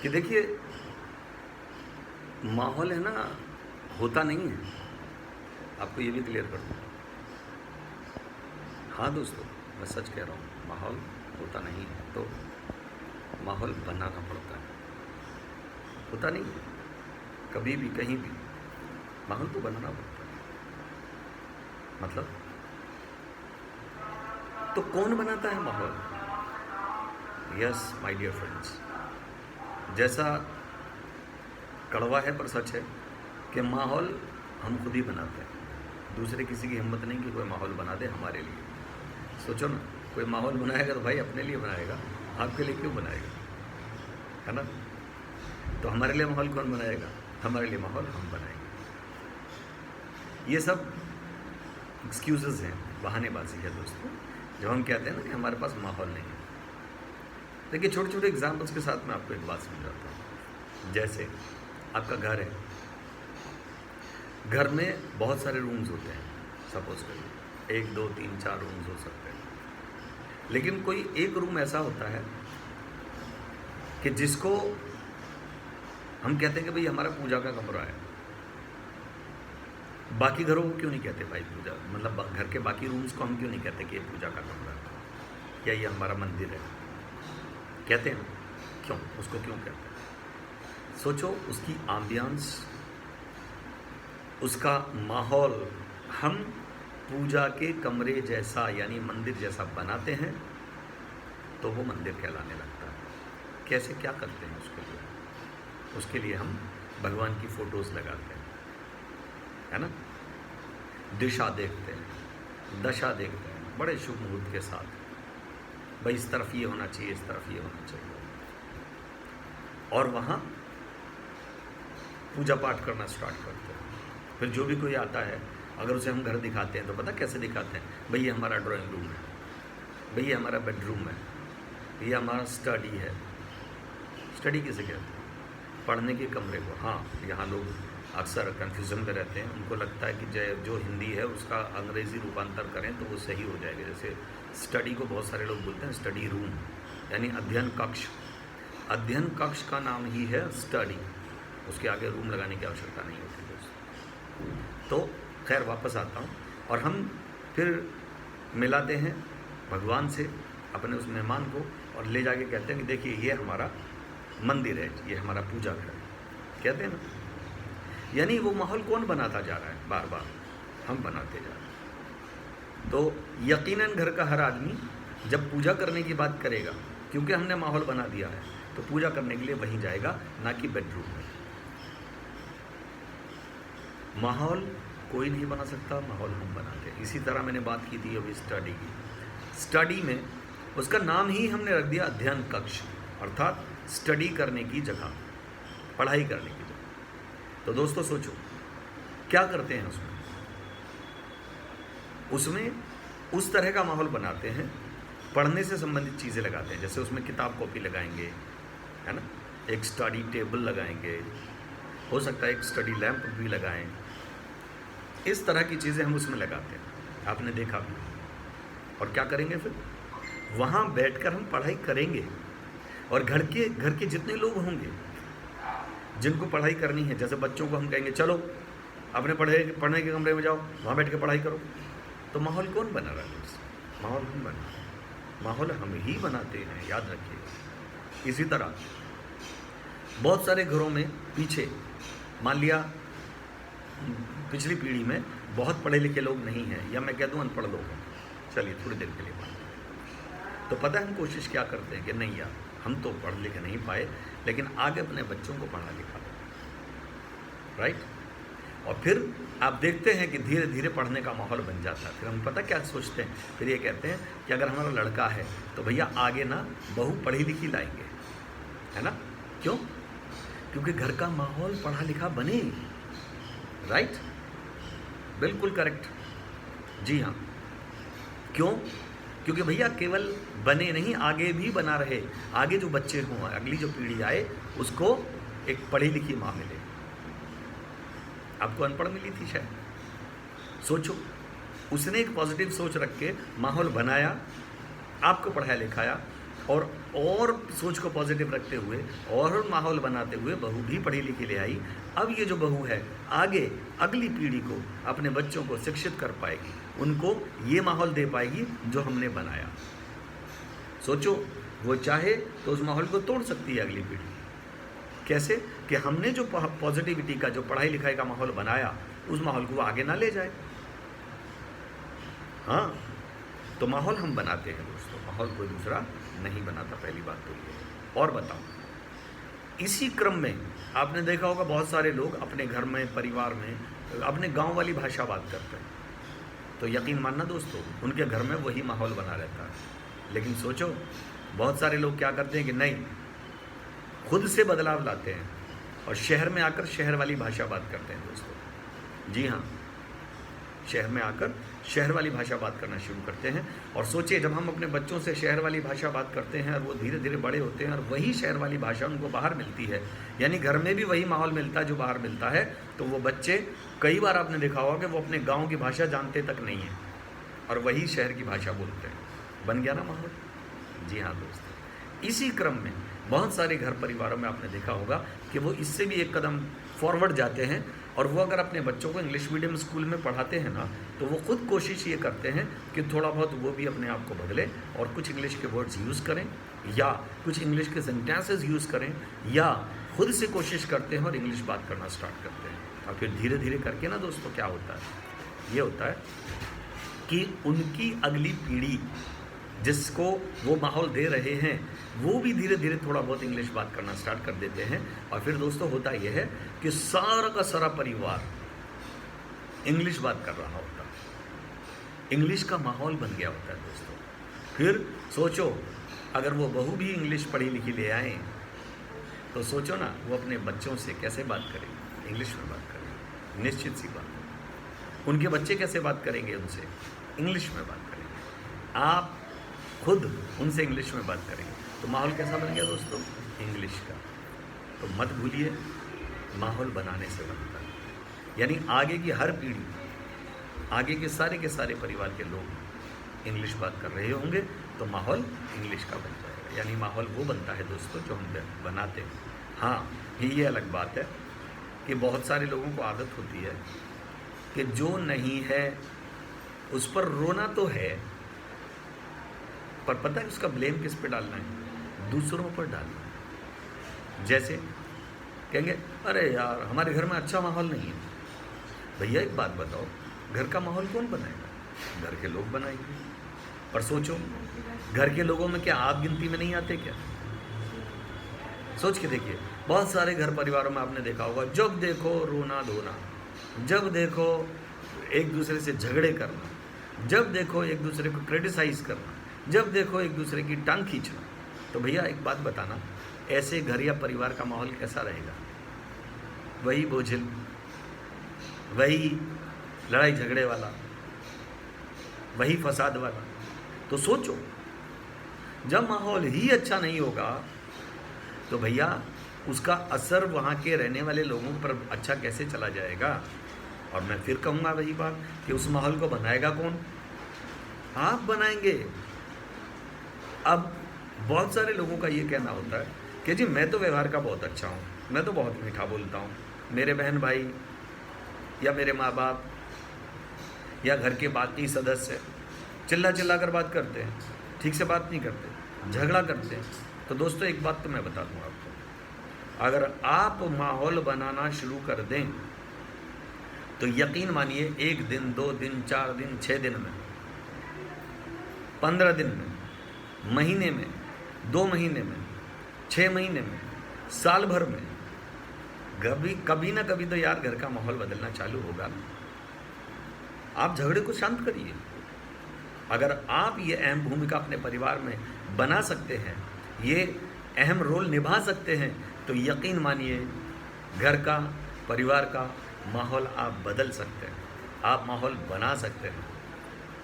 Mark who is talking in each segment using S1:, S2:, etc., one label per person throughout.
S1: कि देखिए, माहौल है ना, होता नहीं है। आपको ये भी क्लियर कर दूँ। हाँ दोस्तों, मैं सच कह रहा हूँ, माहौल होता नहीं है, तो माहौल बनाना पड़ता है। होता नहीं है, कभी भी कहीं भी माहौल तो बनाना पड़ता है। मतलब, तो कौन बनाता है माहौल? यस माय डियर फ्रेंड्स, जैसा कड़वा है पर सच है कि माहौल हम खुद ही बनाते हैं। दूसरे किसी की हिम्मत नहीं कि कोई माहौल बना दे हमारे लिए। सोचो ना, कोई माहौल बनाएगा तो भाई अपने लिए बनाएगा, आपके लिए क्यों बनाएगा? है ना? तो हमारे लिए माहौल कौन बनाएगा? हमारे लिए माहौल हम बनाएंगे। ये सब एक्सक्यूजेस हैं, बहानेबाजी है दोस्तों, जब हम कहते हैं ना कि हमारे पास माहौल नहीं है। देखिए, छोटे छोटे एग्जाम्पल्स के साथ मैं आपको एक बात समझाता हूँ। जैसे आपका घर है, घर में बहुत सारे रूम्स होते हैं, सपोज करिए 1 2 3 4 रूम्स हो सकते हैं, लेकिन कोई एक रूम ऐसा होता है कि जिसको हम कहते हैं कि भाई हमारा पूजा का कमरा है। बाकी घरों को क्यों नहीं कहते भाई पूजा, मतलब घर के बाकी रूम्स को हम क्यों नहीं कहते कि ये पूजा का कमरा है या ये हमारा मंदिर है? कहते हैं, क्यों? उसको क्यों कहते हैं? सोचो, उसकी एम्बियंस, उसका माहौल हम पूजा के कमरे जैसा यानी मंदिर जैसा बनाते हैं तो वो मंदिर कहलाने लगता है। कैसे, क्या करते हैं उसके लिए? उसके लिए हम भगवान की फ़ोटोज़ लगाते हैं, है ना? दिशा देखते हैं, दशा देखते हैं, बड़े शुभ मुहूर्त के साथ, भाई इस तरफ ये होना चाहिए, इस तरफ ये होना चाहिए, और वहाँ पूजा पाठ करना स्टार्ट करते हैं। फिर जो भी कोई आता है, अगर उसे हम घर दिखाते हैं तो पता कैसे दिखाते हैं? भाई ये हमारा ड्राइंग रूम है, भाई ये हमारा बेडरूम है, ये हमारा स्टडी है। स्टडी किसे कहते हैं? पढ़ने के कमरे को। हाँ, यहाँ लोग अक्सर कन्फ्यूज़न में रहते हैं, उनको लगता है कि जो हिंदी है उसका अंग्रेज़ी रूपांतर करें तो वो सही हो जाएगा। जैसे स्टडी को बहुत सारे लोग बोलते हैं स्टडी रूम, यानी अध्ययन कक्ष। अध्ययन कक्ष का नाम ही है स्टडी, उसके आगे रूम लगाने की आवश्यकता नहीं होती दोस्तों। तो खैर, वापस आता हूँ, और हम फिर मिलाते हैं भगवान से अपने उस मेहमान को, और ले जाके कहते हैं कि देखिए ये हमारा मंदिर है, ये हमारा पूजा घर है, कहते हैं ना। यानी वो माहौल कौन बनाता जा रहा है? बार बार हम बनाते जा रहे हैं। तो यकीनन घर का हर आदमी जब पूजा करने की बात करेगा, क्योंकि हमने माहौल बना दिया है, तो पूजा करने के लिए वहीं जाएगा, ना कि बेडरूम में। माहौल कोई नहीं बना सकता, माहौल हम बनाते हैं। इसी तरह मैंने बात की थी अभी स्टडी की। स्टडी में उसका नाम ही हमने रख दिया अध्ययन कक्ष, अर्थात स्टडी करने की जगह, पढ़ाई करने की जगह। तो दोस्तों सोचो, क्या करते हैं उसमें उस तरह का माहौल बनाते हैं, पढ़ने से संबंधित चीज़ें लगाते हैं। जैसे उसमें किताब कॉपी लगाएंगे, है ना, एक स्टडी टेबल लगाएंगे, हो सकता है एक स्टडी लैंप भी लगाएं। इस तरह की चीज़ें हम उसमें लगाते हैं, आपने देखा भी। और क्या करेंगे फिर? वहाँ बैठकर हम पढ़ाई करेंगे, और घर के जितने लोग होंगे जिनको पढ़ाई करनी है, जैसे बच्चों को हम कहेंगे चलो अपने पढ़ने के कमरे में जाओ, वहाँ बैठ के पढ़ाई करो। तो माहौल कौन बना रहा है? माहौल हम बना रहे हैं, माहौल हम ही बनाते हैं, याद रखिए। इसी तरह बहुत सारे घरों में पीछे, मान लिया पिछली पीढ़ी में बहुत पढ़े लिखे लोग नहीं हैं, या मैं कह दूँ अनपढ़ लोग हैं, चलिए थोड़ी देर के लिए बात। तो पता है हम कोशिश क्या करते हैं कि नहीं यार, हम तो पढ़ लिख नहीं पाए, लेकिन आगे अपने बच्चों को पढ़ा लिखा दो, राइट? और फिर आप देखते हैं कि धीरे धीरे पढ़ने का माहौल बन जाता है। फिर हम पता क्या सोचते हैं? फिर ये कहते हैं कि अगर हमारा लड़का है तो भैया आगे ना बहू पढ़ी लिखी लाएंगे, है ना? क्यों? क्योंकि घर का माहौल पढ़ा लिखा बने, राइट? बिल्कुल करेक्ट, जी हाँ। क्यों? क्योंकि भैया केवल बने नहीं, आगे भी बना रहे, आगे जो बच्चे हों, अगली जो पीढ़ी आए, उसको एक पढ़ी लिखी माँ मिले। आपको अनपढ़ मिली थी शायद। सोचो, उसने एक पॉजिटिव सोच रख के माहौल बनाया, आपको पढ़ाया लिखाया, और सोच को पॉजिटिव रखते हुए और माहौल बनाते हुए बहू भी पढ़ी लिखी ले आई। अब ये जो बहू है आगे अगली पीढ़ी को, अपने बच्चों को शिक्षित कर पाएगी, उनको ये माहौल दे पाएगी जो हमने बनाया। सोचो, वो चाहे तो उस माहौल को तोड़ सकती है अगली पीढ़ी। कैसे? कि हमने जो पॉजिटिविटी का, जो पढ़ाई लिखाई का माहौल बनाया, उस माहौल को वो आगे ना ले जाए। हाँ, तो माहौल हम बनाते हैं दोस्तों, माहौल कोई दूसरा नहीं बनाता, पहली बात तो ये। और बताओ, इसी क्रम में आपने देखा होगा बहुत सारे लोग अपने घर में, परिवार में अपने गांव वाली भाषा बात करते हैं, तो यकीन मानना दोस्तों उनके घर में वही माहौल बना रहता है। लेकिन सोचो, बहुत सारे लोग क्या करते हैं कि नहीं, खुद से बदलाव लाते हैं और शहर में आकर शहर वाली भाषा बात करते हैं दोस्तों। जी हाँ, शहर में आकर शहर वाली भाषा बात करना शुरू करते हैं। और सोचिए, जब हम अपने बच्चों से शहर वाली भाषा बात करते हैं और वो धीरे धीरे बड़े होते हैं और वही शहर वाली भाषा उनको बाहर मिलती है, यानी घर में भी वही माहौल मिलता है जो बाहर मिलता है, तो वो बच्चे, कई बार आपने देखा होगा कि वो अपने गाँव की भाषा जानते तक नहीं है और वही शहर की भाषा बोलते हैं। बन गया ना माहौल? जी हाँ दोस्तों, इसी क्रम में बहुत सारे घर परिवारों में आपने देखा होगा कि वो इससे भी एक कदम फॉरवर्ड जाते हैं और वो अगर अपने बच्चों को इंग्लिश मीडियम स्कूल में पढ़ाते हैं ना, तो वो खुद कोशिश ये करते हैं कि थोड़ा बहुत वो भी अपने आप को बदलें और कुछ इंग्लिश के वर्ड्स यूज़ करें या कुछ इंग्लिश के सेंटेंसेस यूज़ करें, या खुद से कोशिश करते हैं और इंग्लिश बात करना स्टार्ट करते हैं। और फिर धीरे धीरे करके ना दोस्तों क्या होता है, ये होता है कि उनकी अगली पीढ़ी जिसको वो माहौल दे रहे हैं, वो भी धीरे धीरे थोड़ा बहुत इंग्लिश बात करना स्टार्ट कर देते हैं। और फिर दोस्तों होता यह है कि सारा का सारा परिवार इंग्लिश बात कर रहा होता है, इंग्लिश का माहौल बन गया होता है दोस्तों। फिर सोचो, अगर वो बहू भी इंग्लिश पढ़ी लिखी ले आए, तो सोचो ना वो अपने बच्चों से कैसे बात करेंगे, इंग्लिश में बात करेंगे, निश्चित सी बात है। उनके बच्चे कैसे बात करेंगे उनसे, इंग्लिश में बात करेंगे। आप खुद उनसे इंग्लिश में बात करेंगे, तो माहौल कैसा बन गया दोस्तों, इंग्लिश का। तो मत भूलिए, माहौल बनाने से बनता है। यानी आगे की हर पीढ़ी, आगे के सारे परिवार के लोग इंग्लिश बात कर रहे होंगे, तो माहौल इंग्लिश का बन जाएगा। यानी माहौल वो बनता है दोस्तों जो हम बनाते हैं। हाँ, ये अलग बात है कि बहुत सारे लोगों को आदत होती है कि जो नहीं है उस पर रोना तो है, पर पता है उसका ब्लेम किस पे डालना है, दूसरों पर डालना है। जैसे कहेंगे, अरे यार हमारे घर में अच्छा माहौल नहीं है। भैया एक बात बताओ, घर का माहौल कौन बनाएगा? घर के लोग बनाएंगे। पर सोचो, घर के लोगों में क्या आप गिनती में नहीं आते क्या? सोच के देखिए, बहुत सारे घर परिवारों में आपने देखा होगा, जब देखो रोना धोना, जब देखो एक दूसरे से झगड़े करना, जब देखो एक दूसरे को क्रिटिसाइज करना, जब देखो एक दूसरे की टांग खींचना। तो भैया एक बात बताना, ऐसे घर या परिवार का माहौल कैसा रहेगा? वही बोझिल, वही लड़ाई झगड़े वाला, वही फसाद वाला। तो सोचो, जब माहौल ही अच्छा नहीं होगा तो भैया उसका असर वहाँ के रहने वाले लोगों पर अच्छा कैसे चला जाएगा? और मैं फिर कहूँगा वही बात कि उस माहौल को बनाएगा कौन? आप बनाएंगे। अब बहुत सारे लोगों का ये कहना होता है कि जी मैं तो व्यवहार का बहुत अच्छा हूँ, मैं तो बहुत मीठा बोलता हूँ, मेरे बहन भाई या मेरे माँ बाप या घर के बाकी सदस्य चिल्ला चिल्ला कर बात करते हैं, ठीक से बात नहीं करते, झगड़ा करते हैं। तो दोस्तों एक बात तो मैं बता दूँ आपको, अगर आप माहौल बनाना शुरू कर दें तो यकीन मानिए 1 दिन, 2 दिन, 4 दिन, 6 दिन में, 15 दिन में, महीने में, 2 महीने में, 6 महीने में, साल भर में, कभी ना कभी तो यार घर का माहौल बदलना चालू होगा ना। आप झगड़े को शांत करिए। अगर आप ये अहम भूमिका अपने परिवार में बना सकते हैं, ये अहम रोल निभा सकते हैं, तो यकीन मानिए घर का, परिवार का माहौल आप बदल सकते हैं, आप माहौल बना सकते हैं,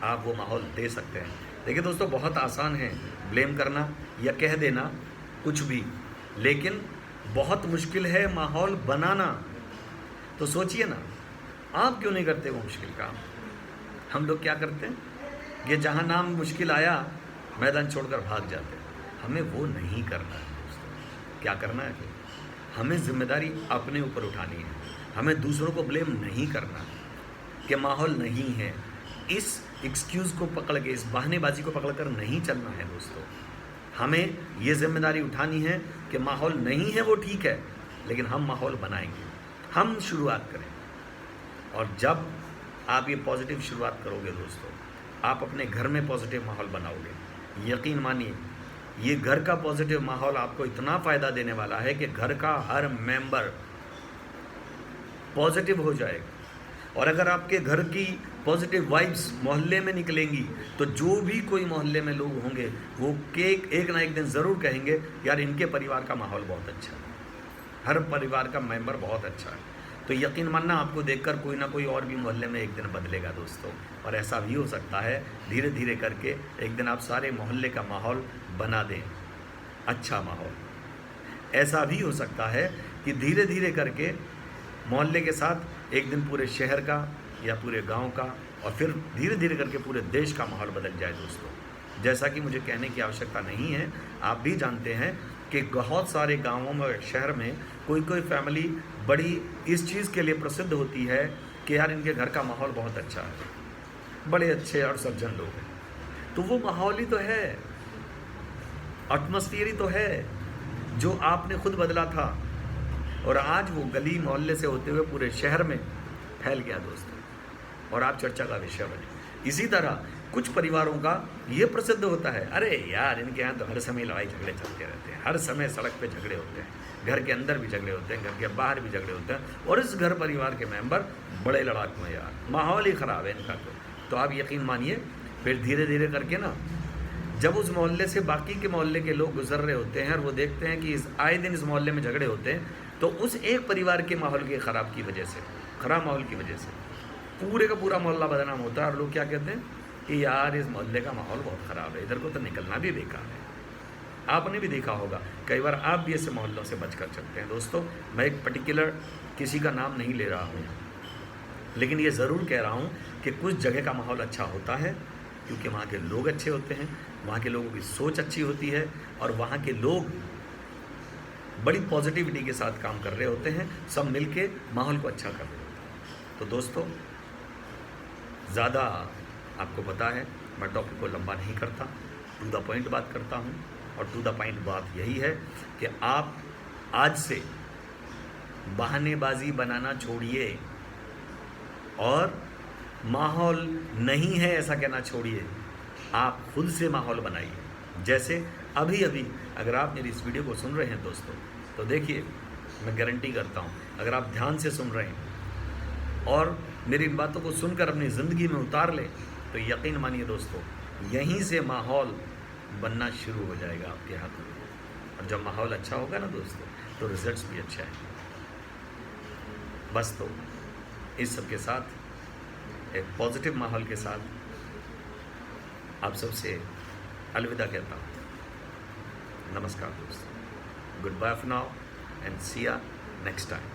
S1: आप वो माहौल दे सकते हैं। देखिए दोस्तों, बहुत आसान है ब्लेम करना या कह देना कुछ भी, लेकिन बहुत मुश्किल है माहौल बनाना। तो सोचिए ना, आप क्यों नहीं करते वो मुश्किल काम? हम लोग क्या करते हैं, ये जहाँ नाम मुश्किल आया मैदान छोड़कर भाग जाते हैं। हमें वो नहीं करना है दोस्तों। क्या करना है? हमें जिम्मेदारी अपने ऊपर उठानी है। हमें दूसरों को ब्लेम नहीं करना कि माहौल नहीं है। इस एक्सक्यूज़ को पकड़ के, इस बहानेबाजी को पकड़ कर नहीं चलना है दोस्तों। हमें ये जिम्मेदारी उठानी है कि माहौल नहीं है वो ठीक है, लेकिन हम माहौल बनाएंगे, हम शुरुआत करें। और जब आप ये पॉजिटिव शुरुआत करोगे दोस्तों, आप अपने घर में पॉजिटिव माहौल बनाओगे। यकीन मानिए, ये घर का पॉजिटिव माहौल आपको इतना फ़ायदा देने वाला है कि घर का हर मेंबर पॉजिटिव हो जाएगा। और अगर आपके घर की पॉजिटिव वाइब्स मोहल्ले में निकलेंगी तो जो भी कोई मोहल्ले में लोग होंगे वो एक ना एक दिन ज़रूर कहेंगे, यार इनके परिवार का माहौल बहुत अच्छा है, हर परिवार का मेंबर बहुत अच्छा है। तो यकीन मानना, आपको देखकर कोई ना कोई और भी मोहल्ले में एक दिन बदलेगा दोस्तों। और ऐसा भी हो सकता है धीरे धीरे करके एक दिन आप सारे मोहल्ले का माहौल बना दें, अच्छा माहौल। ऐसा भी हो सकता है कि धीरे धीरे करके मोहल्ले के साथ एक दिन पूरे शहर का या पूरे गांव का और फिर धीरे धीरे करके पूरे देश का माहौल बदल जाए दोस्तों। जैसा कि मुझे कहने की आवश्यकता नहीं है, आप भी जानते हैं कि बहुत सारे गांवों में, शहर में कोई कोई फैमिली बड़ी इस चीज़ के लिए प्रसिद्ध होती है कि यार इनके घर का माहौल बहुत अच्छा है, बड़े अच्छे और सज्जन लोग हैं। तो वो माहौल ही तो है, एटमॉस्फेयर ही तो है जो आपने खुद बदला था, और आज वो गली मोहल्ले से होते हुए पूरे शहर में फैल गया दोस्तों, और आप चर्चा का विषय बने। इसी तरह कुछ परिवारों का ये प्रसिद्ध होता है, अरे यार इनके यहाँ तो हर समय लड़ाई झगड़े चलते रहते हैं, हर समय सड़क पे झगड़े होते हैं, घर के अंदर भी झगड़े होते हैं, घर के बाहर भी झगड़े होते हैं, और इस घर परिवार के मेंबर बड़े लड़ाकू हैं यार, माहौल ही ख़राब है इनका। तो आप यकीन मानिए, फिर धीरे धीरे करके ना, जब उस मोहल्ले से बाकी के मोहल्ले के लोग गुजर रहे होते हैं और वो देखते हैं कि आए दिन इस मोहल्ले में झगड़े होते हैं, तो उस एक परिवार के माहौल के ख़राब माहौल की वजह से पूरे का पूरा मोहल्ला बदनाम होता है। और लोग क्या कहते हैं कि यार इस मोहल्ले का माहौल बहुत ख़राब है, इधर को तो निकलना भी बेकार है। आपने भी देखा होगा, कई बार आप भी ऐसे मोहल्लों से बच कर चलते हैं दोस्तों। मैं एक पर्टिकुलर किसी का नाम नहीं ले रहा हूँ, लेकिन ये ज़रूर कह रहा हूँ कि कुछ जगह का माहौल अच्छा होता है क्योंकि वहाँ के लोग अच्छे होते हैं, वहाँ के लोगों की सोच अच्छी होती है, और वहाँ के लोग बड़ी पॉजिटिविटी के साथ काम कर रहे होते हैं, सब मिलके माहौल को अच्छा कर रहे होते हैं। तो दोस्तों, ज़्यादा आपको पता है मैं टॉपिक को लंबा नहीं करता, टू द पॉइंट बात करता हूँ। और टू द पॉइंट बात यही है कि आप आज से बहानेबाजी बनाना छोड़िए और माहौल नहीं है ऐसा कहना छोड़िए, आप खुद से माहौल बनाइए। जैसे अभी अभी अगर आप मेरी इस वीडियो को सुन रहे हैं दोस्तों, तो देखिए मैं गारंटी करता हूँ, अगर आप ध्यान से सुन रहे हैं और मेरी इन बातों को सुनकर अपनी ज़िंदगी में उतार लें, तो यकीन मानिए दोस्तों, यहीं से माहौल बनना शुरू हो जाएगा आपके हाथों में। और जब माहौल अच्छा होगा ना दोस्तों, तो रिजल्ट्स भी अच्छे आएंगे। बस तो इस सब के साथ, एक पॉजिटिव माहौल के साथ आप सबसे अलविदा कहता हूँ। नमस्कार दोस्तों, good bye for now and see ya next time.